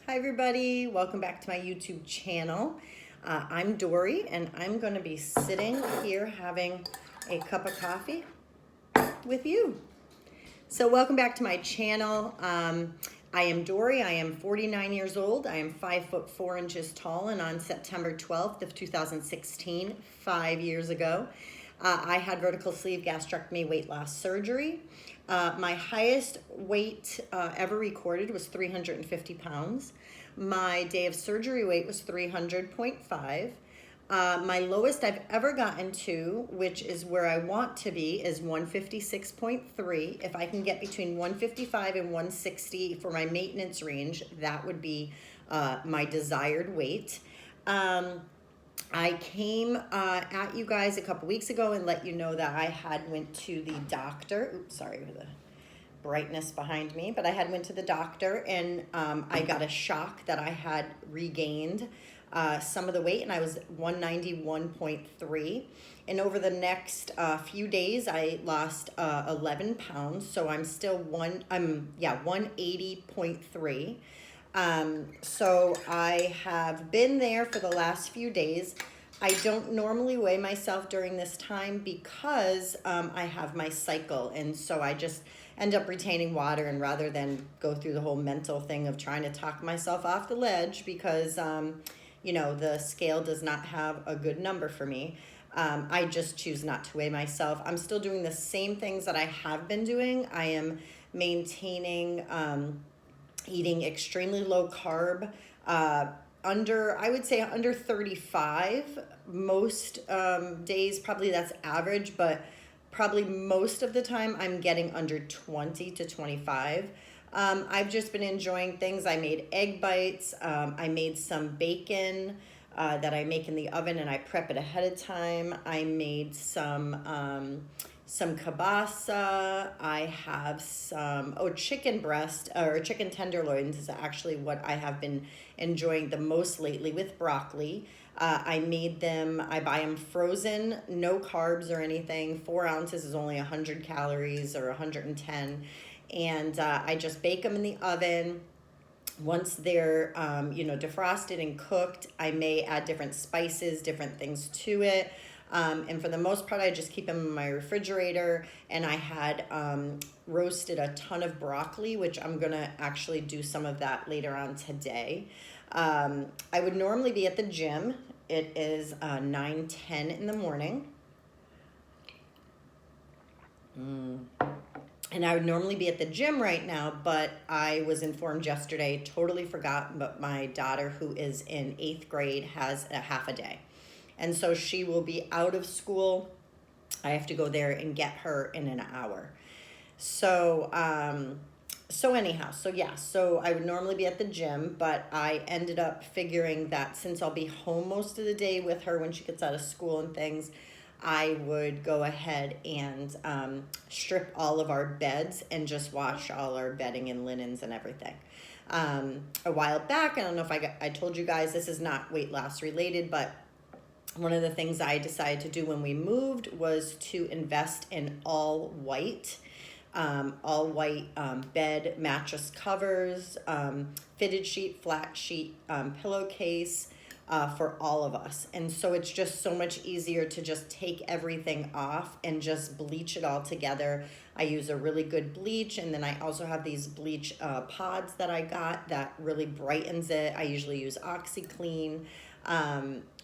Hi everybody, welcome back to my YouTube channel. I'm Dory and I'm going to be sitting here having a cup of coffee with you. So welcome back to my channel. I am Dory, I am 49 years old, I am 5'4" tall, and on September 12th of 2016, 5 years ago, I had vertical sleeve gastrectomy weight loss surgery. My highest weight ever recorded was 350 pounds. My day of surgery weight was 300.5. My lowest I've ever gotten to, which is where I want to be, is 156.3. If I can get between 155 and 160 for my maintenance range, that would be my desired weight. I came at you guys a couple weeks ago and let you know that I had went to the doctor. Oops, sorry for the brightness behind me, but I had went to the doctor and I got a shock that I had regained some of the weight, and I was 191.3. And over the next few days, I lost 11 pounds, so I'm still 180.3. So I have been there for the last few days. I don't normally weigh myself during this time because I have my cycle, and so I just end up retaining water, and rather than go through the whole mental thing of trying to talk myself off the ledge because the scale does not have a good number for me, I just choose not to weigh myself. I'm still doing the same things that I have been doing. I am maintaining eating extremely low carb, I would say under 35 most days. Probably that's average, but probably most of the time I'm getting under 20 to 25. I've just been enjoying things. I made egg bites. I made some bacon that I make in the oven and I prep it ahead of time. I made some kielbasa. I have some chicken breast, or chicken tenderloins is actually what I have been enjoying the most lately with broccoli. I made them, I buy them frozen, no carbs or anything. 4 ounces is only 100 calories or 110. And I just bake them in the oven. Once they're, defrosted and cooked, I may add different spices, different things to it. And for the most part, I just keep them in my refrigerator. And I had roasted a ton of broccoli, which I'm going to actually do some of that later on today. I would normally be at the gym. It is 9:10 in the morning. And I would normally be at the gym right now, but I was informed yesterday, totally forgot, but my daughter, who is in 8th grade, has a half a day. And so she will be out of school. I have to go there and get her in an hour. So I would normally be at the gym, but I ended up figuring that since I'll be home most of the day with her when she gets out of school and things, I would go ahead and strip all of our beds and just wash all our bedding and linens and everything. A while back, I don't know if I told you guys, this is not weight loss related, but one of the things I decided to do when we moved was to invest in all white bed mattress covers, fitted sheet, flat sheet, pillowcase, for all of us. And so it's just so much easier to just take everything off and just bleach it all together. I use a really good bleach, and then I also have these bleach pods that I got that really brightens it. I usually use OxyClean,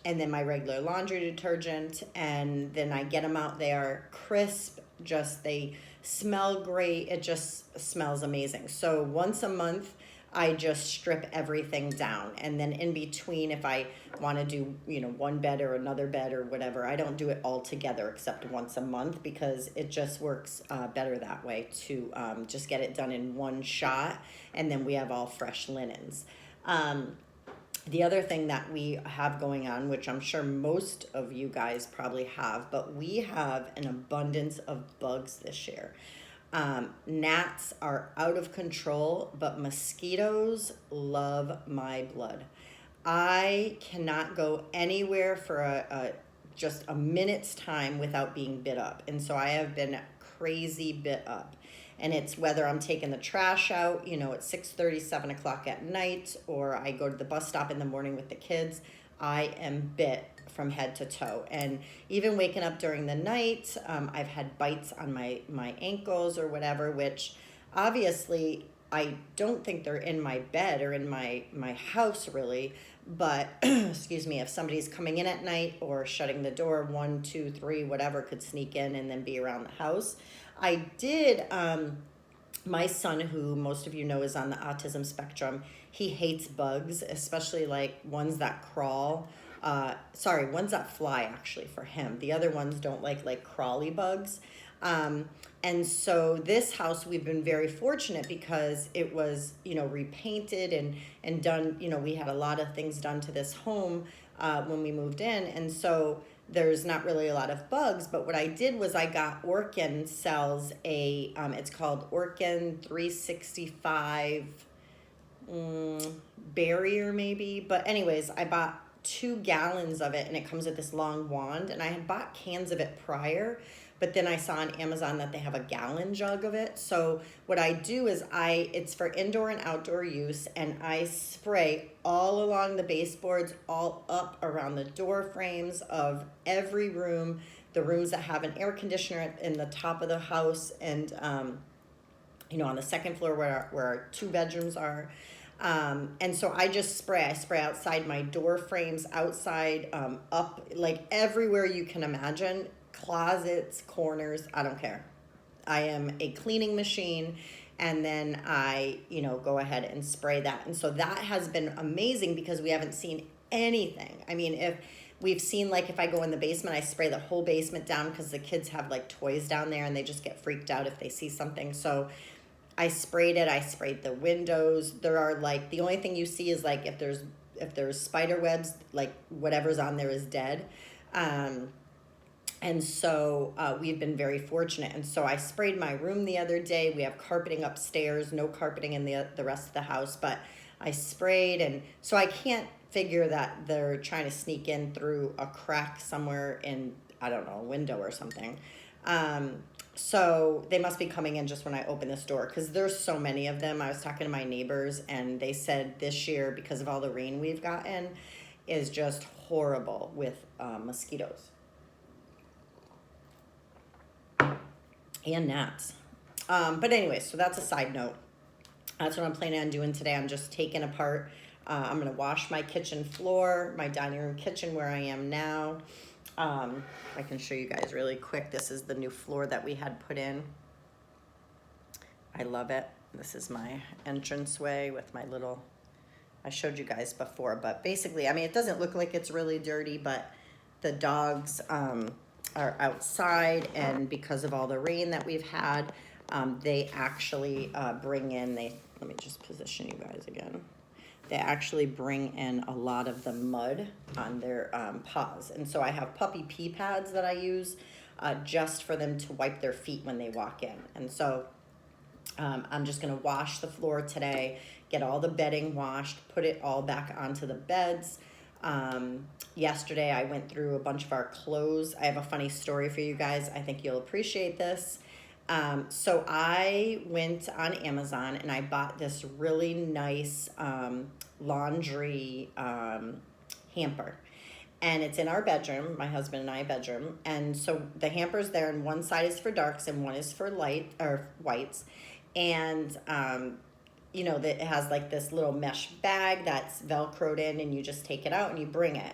and then my regular laundry detergent, and then I get them out there crisp. Just they smell great. It just smells amazing. So once a month, I just strip everything down, and then in between, if I want to do one bed or another bed or whatever, I don't do it all together except once a month because it just works better that way to just get it done in one shot, and then we have all fresh linens. The other thing that we have going on, which I'm sure most of you guys probably have, but we have an abundance of bugs this year. Gnats are out of control, but mosquitoes love my blood. I cannot go anywhere for just a minute's time without being bit up. And so I have been crazy bit up. And it's whether I'm taking the trash out, at 6:30, 7 o'clock at night, or I go to the bus stop in the morning with the kids. I am bit from head to toe. And even waking up during the night, I've had bites on my ankles or whatever, which obviously I don't think they're in my bed or in my house really, but excuse me, if somebody's coming in at night or shutting the door, 1, 2, 3, whatever, could sneak in and then be around the house. I did, my son, who most of you know is on the autism spectrum, he hates bugs, especially like ones that crawl. Ones that fly actually for him. The other ones don't like crawly bugs. And so this house, we've been very fortunate because it was, repainted and done, we had a lot of things done to this home when we moved in. And so there's not really a lot of bugs, but what I did was I got Orkin sells it's called Orkin 365 barrier maybe. But anyways, I bought 2 gallons of it and it comes with this long wand, and I had bought cans of it prior, but then I saw on Amazon that they have a gallon jug of it. So what I do is it's for indoor and outdoor use, and I spray all along the baseboards, all up around the door frames of every room, the rooms that have an air conditioner in the top of the house, and on the second floor where our 2 bedrooms are. And so I just spray. I spray outside my door frames, outside, up, like everywhere you can imagine, closets, corners, I don't care. I am a cleaning machine, and then I, go ahead and spray that. And so that has been amazing because we haven't seen anything. I mean, if we've seen, like, if I go in the basement, I spray the whole basement down because the kids have like toys down there and they just get freaked out if they see something. So I sprayed it. I sprayed the windows. There are like, the only thing you see is like if there's spider webs, like whatever's on there is dead. And so we've been very fortunate. And so I sprayed my room the other day. We have carpeting upstairs, no carpeting in the rest of the house, but I sprayed. And so I can't figure that they're trying to sneak in through a crack somewhere in, I don't know, a window or something. So they must be coming in just when I open this door because there's so many of them. I was talking to my neighbors and they said this year, because of all the rain we've gotten, is just horrible with mosquitoes and gnats. But anyway, so that's a side note. That's what I'm planning on doing today. I'm just taking apart. I'm going to wash my kitchen floor, my dining room kitchen where I am now. I can show you guys really quick. This is the new floor that we had put in. I love it. This is my entranceway with my little, I showed you guys before, but basically, I mean, it doesn't look like it's really dirty, but the dogs are outside, and because of all the rain that we've had, they actually bring in, let me just position you guys again. They actually bring in a lot of the mud on their paws. And so I have puppy pee pads that I use just for them to wipe their feet when they walk in. And so I'm just gonna wash the floor today, get all the bedding washed, put it all back onto the beds. Yesterday I went through a bunch of our clothes. I have a funny story for you guys. I think you'll appreciate this. So I went on Amazon and I bought this really nice laundry hamper, and it's in our bedroom, my husband and I bedroom. And so the hamper's there, and one side is for darks and one is for light or whites. And that it has like this little mesh bag that's velcroed in, and you just take it out and you bring it.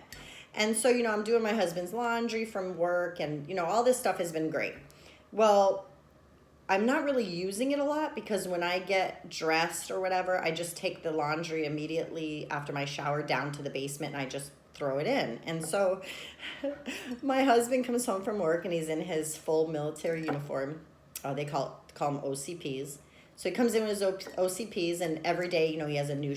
And so I'm doing my husband's laundry from work, and all this stuff has been great. Well, I'm not really using it a lot because when I get dressed or whatever, I just take the laundry immediately after my shower down to the basement and I just throw it in. And so my husband comes home from work and he's in his full military uniform. They call them OCPs. So he comes in with his OCPs, and every day, he has a new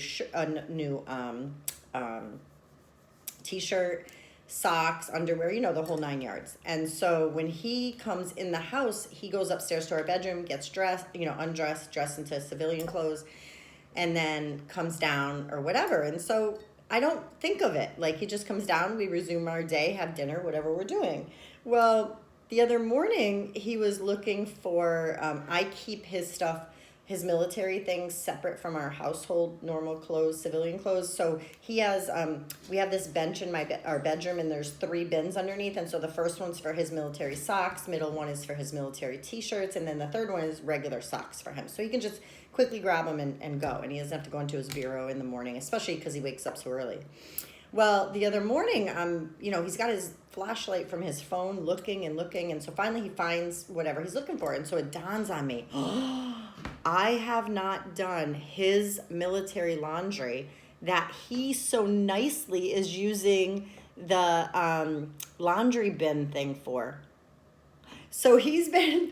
t-shirt, socks, underwear, the whole 9 yards. And so when he comes in the house, he goes upstairs to our bedroom, gets dressed, undressed, dressed into civilian clothes, and then comes down or whatever. And so I don't think of it. Like, he just comes down, we resume our day, have dinner, whatever we're doing. Well, the other morning he was looking for, I keep his stuff, his military things separate from our household normal clothes, civilian clothes. So he has, we have this bench in our bedroom, and there's 3 bins underneath. And so the first one's for his military socks, middle one is for his military t-shirts, and then the third one is regular socks for him. So he can just quickly grab them and go, and he doesn't have to go into his bureau in the morning, especially because he wakes up so early. Well, the other morning, he's got his flashlight from his phone looking, and so finally he finds whatever he's looking for, and so it dawns on me, I have not done his military laundry that he so nicely is using the laundry bin thing for. So he's been,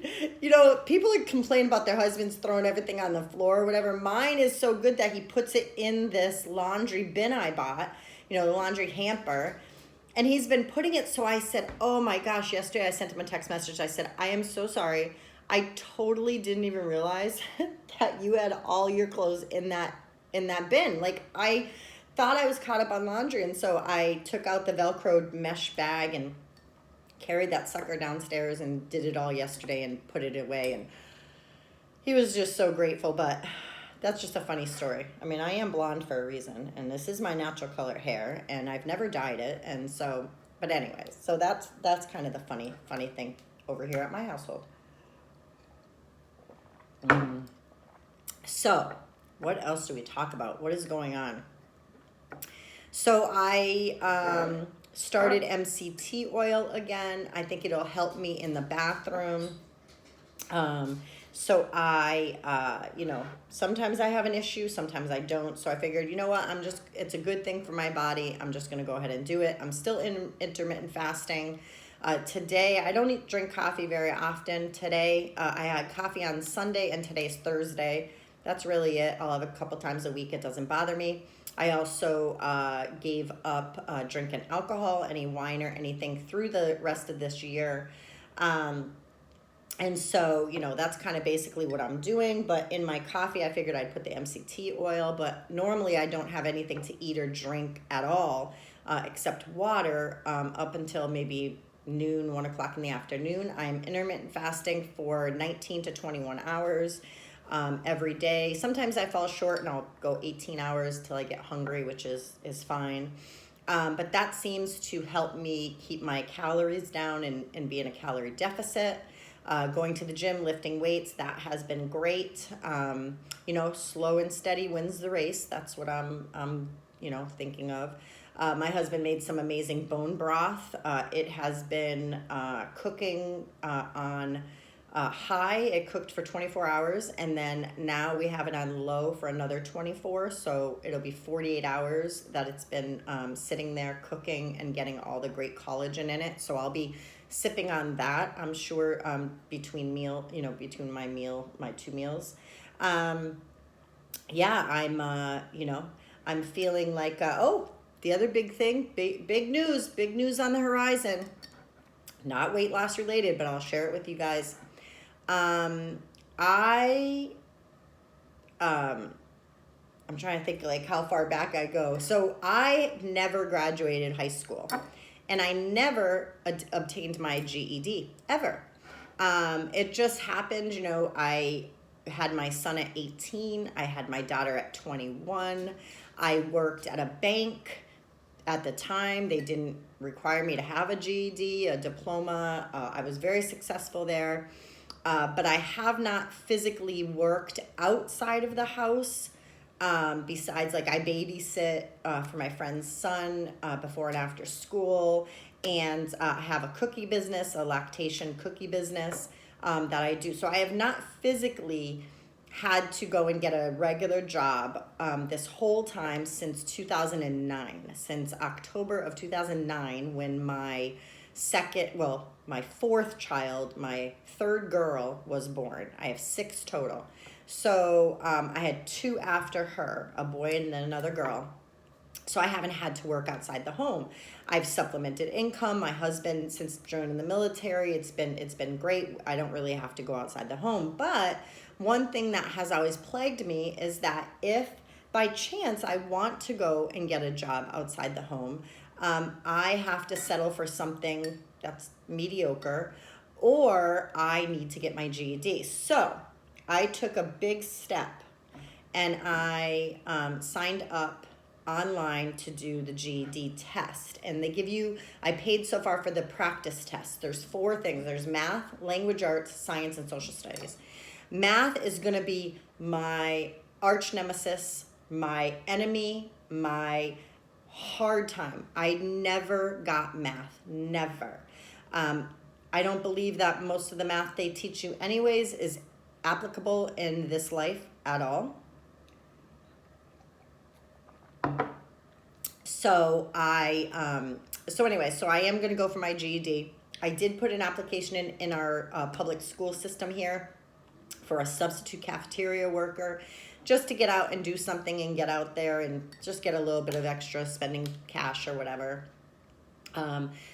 people complain about their husbands throwing everything on the floor or whatever. Mine is so good that he puts it in this laundry bin I bought, the laundry hamper. And he's been putting it, so I said, oh my gosh, yesterday I sent him a text message. I said, I am so sorry. I totally didn't even realize that you had all your clothes in that bin. Like, I thought I was caught up on laundry, and so I took out the Velcroed mesh bag and carried that sucker downstairs and did it all yesterday and put it away. And he was just so grateful, but that's just a funny story. I mean, I am blonde for a reason, and this is my natural color hair, and I've never dyed it. And so, but anyways, so that's kind of the funny thing over here at my household. So what else do we talk about? What is going on? So I started MCT oil again. I think it'll help me in the bathroom. So I, sometimes I have an issue, sometimes I don't. So I figured, you know what, it's a good thing for my body. I'm just going to go ahead and do it. I'm still in intermittent fasting. Today, I don't drink coffee very often. Today, I had coffee on Sunday, and today's Thursday. That's really it. I'll have a couple times a week. It doesn't bother me. I also gave up drinking alcohol, any wine or anything through the rest of this year. And so, that's kind of basically what I'm doing. But in my coffee, I figured I'd put the MCT oil. But normally, I don't have anything to eat or drink at all except water up until maybe noon, 1 o'clock in the afternoon. I'm intermittent fasting for 19 to 21 hours every day. Sometimes I fall short and I'll go 18 hours till I get hungry, which is fine. But that seems to help me keep my calories down and be in a calorie deficit. Going to the gym, lifting weights, that has been great. Slow and steady wins the race. That's what I'm thinking of. My husband made some amazing bone broth. It has been cooking on high. It cooked for 24 hours, and then now we have it on low for another 24. So it'll be 48 hours that it's been sitting there cooking and getting all the great collagen in it. So I'll be sipping on that, I'm sure, between my 2 meals. I'm feeling like, the other big thing, big news on the horizon, not weight loss related, but I'll share it with you guys. I'm trying to think like how far back I go. So I never graduated high school, and I never obtained my GED ever. It just happened, I had my son at 18. I had my daughter at 21. I worked at a bank. At the time, they didn't require me to have a GED, a diploma. I was very successful there. But I have not physically worked outside of the house. Besides, like, I babysit for my friend's son before and after school. And I have a cookie business, a lactation cookie business that I do. So I have not physically had to go and get a regular job this whole time since 2009, since October of 2009, when my fourth child, my third girl, was born. I have 6 total. So I had 2 after her, a boy and then another girl. So I haven't had to work outside the home. I've supplemented income. My husband, since joining the military, it's been great. I don't really have to go outside the home. But one thing that has always plagued me is that if by chance I want to go and get a job outside the home, I have to settle for something that's mediocre, or I need to get my GED. So I took a big step and I signed up online to do the GED test. And they give you, I paid so far for the practice test. There's 4 things. There's math, language arts, science, and social studies. Math is going to be my arch nemesis, my enemy, my hard time. I never got math, never. I don't believe that most of the math they teach you anyways is applicable in this life at all. So I am going to go for my GED. I did put an application in our public school system here for a substitute cafeteria worker, just to get out and do something and get out there and just get a little bit of extra spending cash or whatever.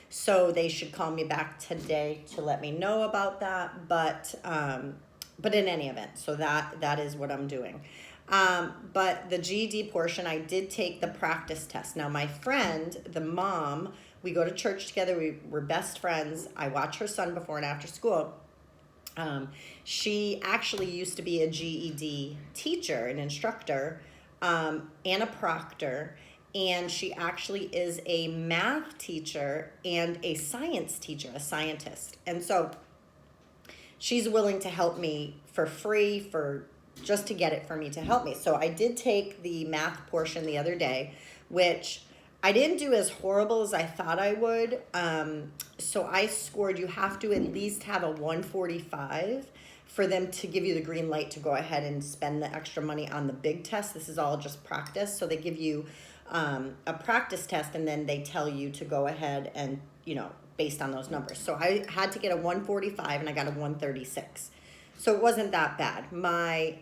So they should call me back today to let me know about that. But in any event, so that is what I'm doing. But the GED portion, I did take the practice test. Now, my friend, the mom, we go to church together. We're best friends. I watch her son before and after school. She actually used to be a GED teacher, an instructor, and a proctor. And she actually is a math teacher and a science teacher, a scientist. And so she's willing to help me for free just to get it for me to help me. So I did take the math portion the other day, which I didn't do as horrible as I thought I would. So I scored, you have to at least have a 145 for them to give you the green light to go ahead and spend the extra money on the big test. This is all just practice. So they give you a practice test, and then they tell you to go ahead and, based on those numbers. So I had to get a 145 and I got a 136. So it wasn't that bad. My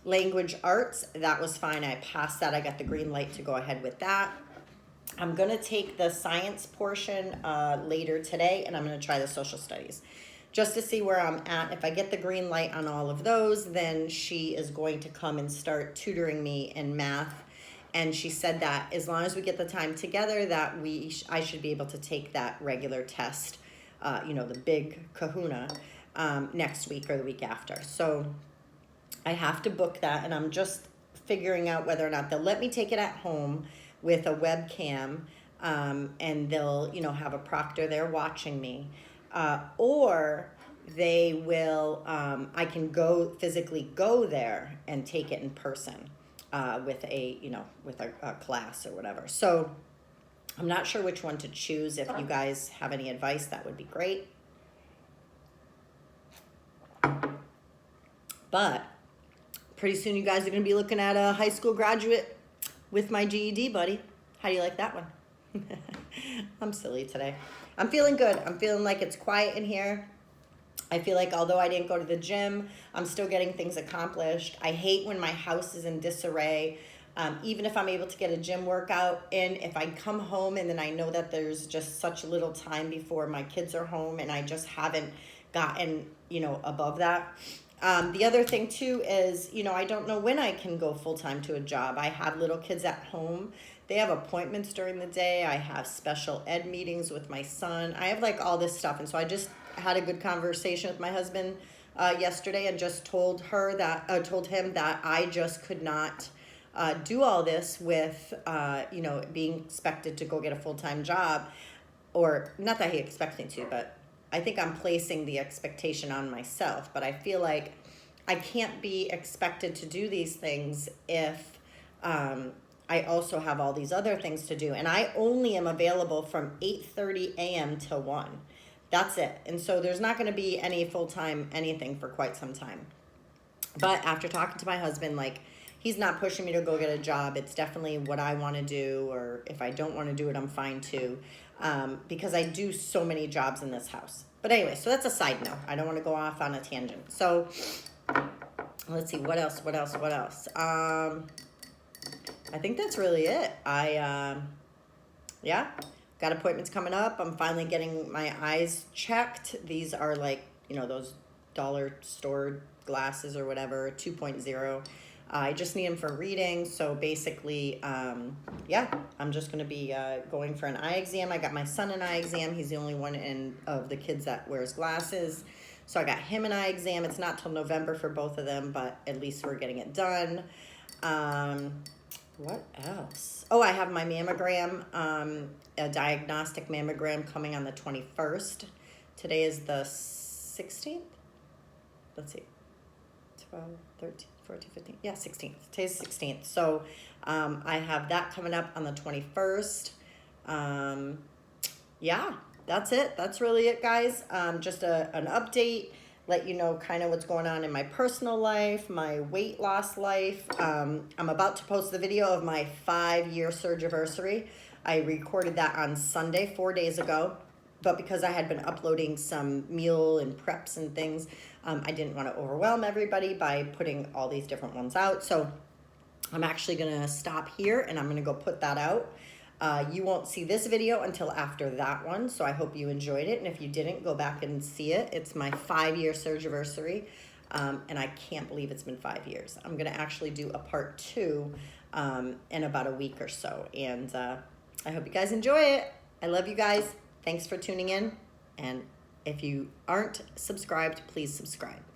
language arts, that was fine. I passed that. I got the green light to go ahead with that. I'm going to take the science portion later today, and I'm going to try the social studies just to see where I'm at. If I get the green light on all of those, then she is going to come and start tutoring me in math. And she said that as long as we get the time together, that I should be able to take that regular test, the big kahuna, next week or the week after. So I have to book that, and I'm just figuring out whether or not they'll let me take it at home with a webcam, and they'll, have a proctor there watching me, or they will, I can physically go there and take it in person, with a class or whatever. So I'm not sure which one to choose. If you guys have any advice, that would be great. But pretty soon you guys are going to be looking at a high school graduate with my GED, buddy. How do you like that one? I'm silly today. I'm feeling good. I'm feeling like it's quiet in here. I feel like although I didn't go to the gym, I'm still getting things accomplished. I hate when my house is in disarray. Even if I'm able to get a gym workout in, if I come home and then I know that there's just such little time before my kids are home and I just haven't gotten, above that. The other thing too is, I don't know when I can go full-time to a job. I have little kids at home. They have appointments during the day. I have special ed meetings with my son. I have all this stuff. And so I just had a good conversation with my husband yesterday and just told him that I just could not do all this with, being expected to go get a full-time job, or not that he expects me to, but I think I'm placing the expectation on myself. But I feel like I can't be expected to do these things if I also have all these other things to do. And I only am available from 8:30 a.m. till 1. That's it. And so there's not going to be any full-time anything for quite some time. But after talking to my husband, he's not pushing me to go get a job. It's definitely what I want to do, or if I don't want to do it, I'm fine too, because I do so many jobs in this house. But anyway, so that's a side note. I don't want to go off on a tangent. So let's see, what else? I think that's really it. Got appointments coming up. I'm finally getting my eyes checked. These are those dollar store glasses or whatever, 2.0. I just need him for reading. So basically, yeah, I'm just going to be going for an eye exam. I got my son an eye exam. He's the only one of the kids that wears glasses. So I got him an eye exam. It's not till November for both of them, but at least we're getting it done. What else? Oh, I have my mammogram, a diagnostic mammogram coming on the 21st. Today is the 16th. Let's see. 12, 13, 14, 15. Yeah, 16th. Today's 16th. So I have that coming up on the 21st. Yeah, that's it. That's really it, guys. Just an update. Let you know kind of what's going on in my personal life, my weight loss life. I'm about to post the video of my 5-year surgiversary. I recorded that on Sunday, 4 days ago. But because I had been uploading some meal and preps and things, I didn't want to overwhelm everybody by putting all these different ones out. So I'm actually going to stop here and I'm going to go put that out. You won't see this video until after that one, so I hope you enjoyed it. And if you didn't, go back and see it. It's my 5-year surgiversary, and I can't believe it's been 5 years. I'm going to actually do a part 2 in about a week or so, and I hope you guys enjoy it. I love you guys. Thanks for tuning in, and if you aren't subscribed, please subscribe.